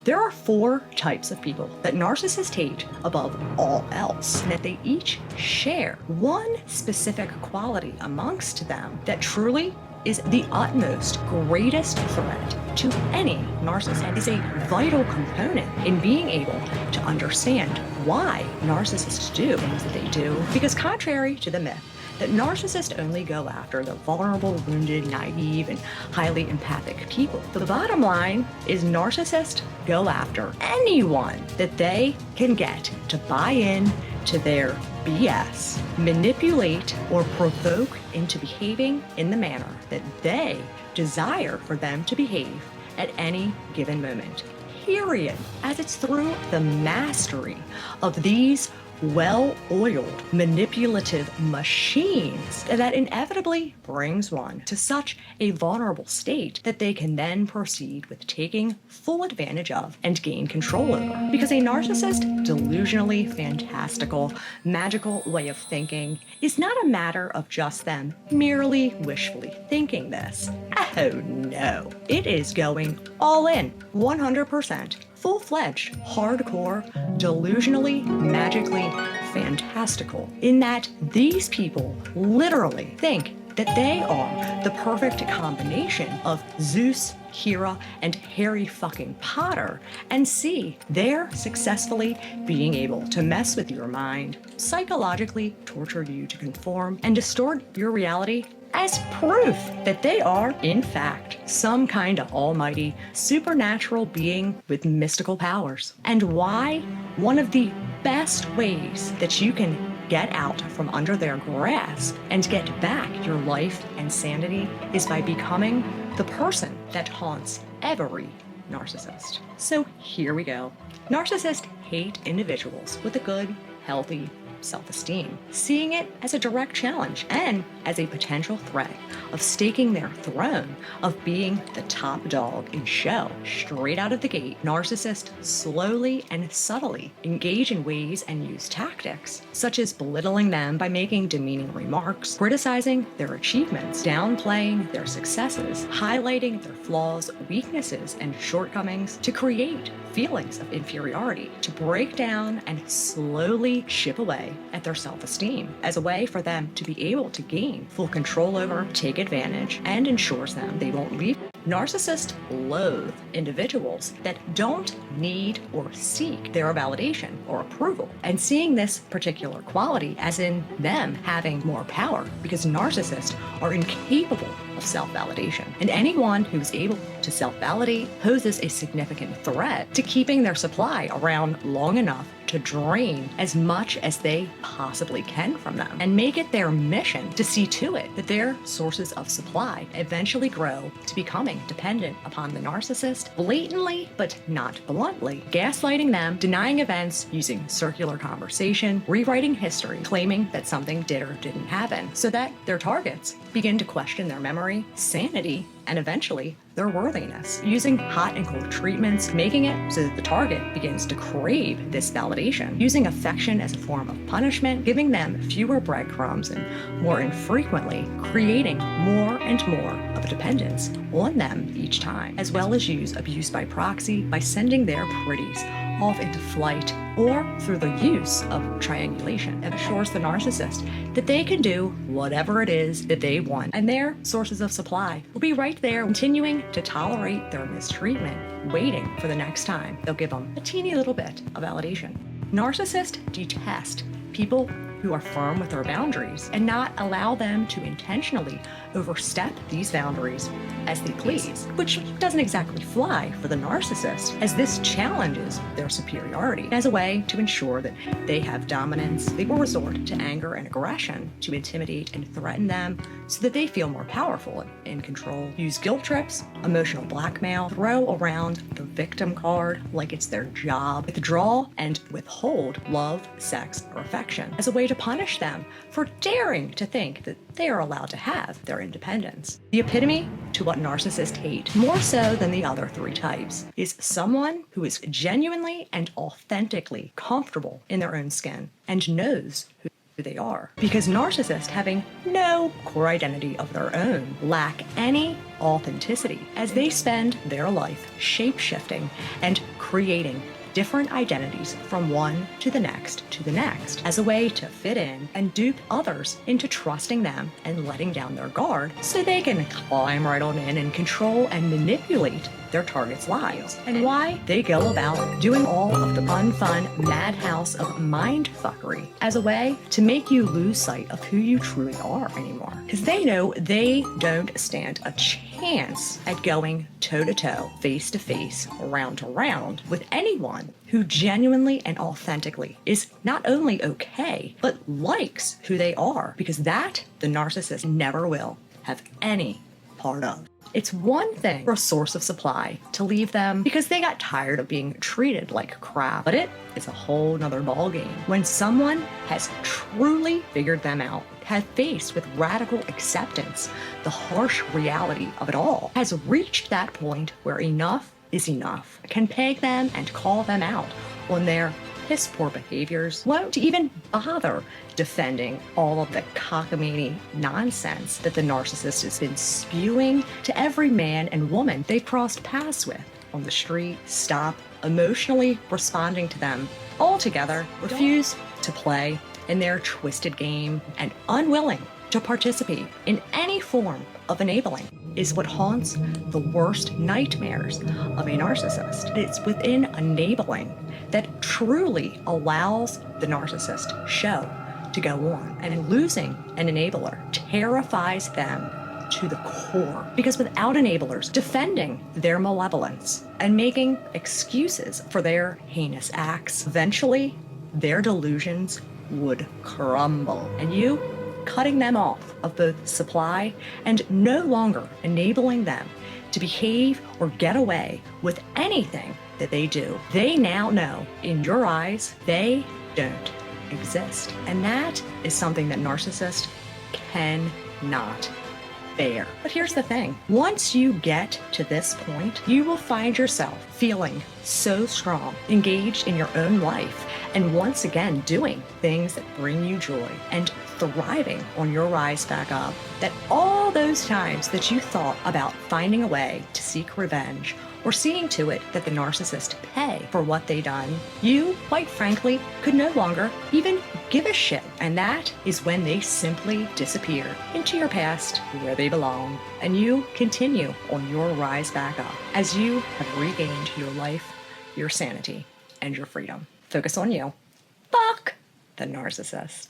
There are 4 types of people that narcissists hate above all else, and that they each share one specific quality amongst them that truly is the utmost greatest threat to any narcissist, and is a vital component in being able to understand why narcissists do things that they do. Because contrary to the myth that narcissists only go after the vulnerable, wounded, naive, and highly empathic people, the bottom line is narcissists go after anyone that they can get to buy in to their BS, manipulate, or provoke into behaving in the manner that they desire for them to behave at any given moment. Period. As it's through the mastery of these well-oiled, manipulative machines that inevitably brings one to such a vulnerable state that they can then proceed with taking full advantage of and gain control over. Because a narcissist, delusionally fantastical, magical way of thinking is not a matter of just them merely wishfully thinking this. Oh no, it is going all in, 100%. Full-fledged, hardcore, delusionally, magically fantastical, in that these people literally think that they are the perfect combination of Zeus, Hera, and Harry fucking Potter, and see they're successfully being able to mess with your mind, psychologically torture you to conform, and distort your reality as proof that they are, in fact, some kind of almighty, supernatural being with mystical powers. And why? One of the best ways that you can get out from under their grasp and get back your life and sanity is by becoming the person that haunts every narcissist. So here we go. Narcissists hate individuals with a good, healthy self-esteem, seeing it as a direct challenge and as a potential threat of staking their throne of being the top dog in show. Straight out of the gate, narcissists slowly and subtly engage in ways and use tactics, such as belittling them by making demeaning remarks, criticizing their achievements, downplaying their successes, highlighting their flaws, weaknesses, and shortcomings to create feelings of inferiority, to break down and slowly chip away at their self-esteem as a way for them to be able to gain full control over, take advantage, and ensures them they won't leave. Narcissists loathe individuals that don't need or seek their validation or approval, and seeing this particular quality as in them having more power, because narcissists are incapable of self-validation, and anyone who is able to self-validate poses a significant threat to keeping their supply around long enough to drain as much as they possibly can from them, and make it their mission to see to it that their sources of supply eventually grow to becoming dependent upon the narcissist, blatantly but not bluntly, gaslighting them, denying events, using circular conversation, rewriting history, claiming that something did or didn't happen, so that their targets begin to question their memory, sanity, and eventually their worthiness, using hot and cold treatments, making it so that the target begins to crave this validation, using affection as a form of punishment, giving them fewer breadcrumbs, and more infrequently creating more and more of a dependence on them each time, as well as use abuse by proxy by sending their pretties off into flight or through the use of triangulation. It assures the narcissist that they can do whatever it is that they want, and their sources of supply will be right there, continuing to tolerate their mistreatment, waiting for the next time they'll give them a teeny little bit of validation. Narcissists detest people who are firm with their boundaries and not allow them to intentionally overstep these boundaries as they please, which doesn't exactly fly for the narcissist, as this challenges their superiority. As a way to ensure that they have dominance, they will resort to anger and aggression to intimidate and threaten them so that they feel more powerful and in control. Use guilt trips, emotional blackmail, throw around the victim card like it's their job, withdraw and withhold love, sex, or affection as a way to punish them for daring to think that they are allowed to have their independence. The epitome to what narcissists hate, more so than the other 3 types, is someone who is genuinely and authentically comfortable in their own skin and knows who who they are. Because narcissists, having no core identity of their own, lack any authenticity as they spend their life shape-shifting and creating different identities from one to the next as a way to fit in and dupe others into trusting them and letting down their guard so they can climb right on in and control and manipulate their target's lives, and why they go about doing all of the unfun madhouse of mindfuckery as a way to make you lose sight of who you truly are anymore. Because they know they don't stand a chance at going toe-to-toe, face-to-face, round-to-round with anyone who genuinely and authentically is not only okay, but likes who they are, because that the narcissist never will have any part of. It's one thing for a source of supply to leave them because they got tired of being treated like crap, but it is a whole nother ballgame when someone has truly figured them out, has faced with radical acceptance the harsh reality of it all, has reached that point where enough is enough, can peg them and call them out on their piss poor behaviors, won't even bother defending all of the cockamamie nonsense that the narcissist has been spewing to every man and woman they've crossed paths with on the street, stop emotionally responding to them altogether, refuse to play in their twisted game, and unwilling to participate in any form of enabling is what haunts the worst nightmares of a narcissist. It's within enabling that truly allows the narcissist show to go on, and losing an enabler terrifies them to the core, because without enablers defending their malevolence and making excuses for their heinous acts, eventually their delusions would crumble, and you cutting them off of both supply and no longer enabling them to behave or get away with anything that they do. They now know, in your eyes, they don't exist. And that is something that narcissists cannot bear. But here's the thing. Once you get to this point, you will find yourself feeling so strong, engaged in your own life, and once again doing things that bring you joy and thriving on your rise back up, that all those times that you thought about finding a way to seek revenge or seeing to it that the narcissist pay for what they done, you, quite frankly, could no longer even give a shit. And that is when they simply disappear into your past where they belong, and you continue on your rise back up as you have regained your life, your sanity, and your freedom. Focus on you. Fuck the narcissist.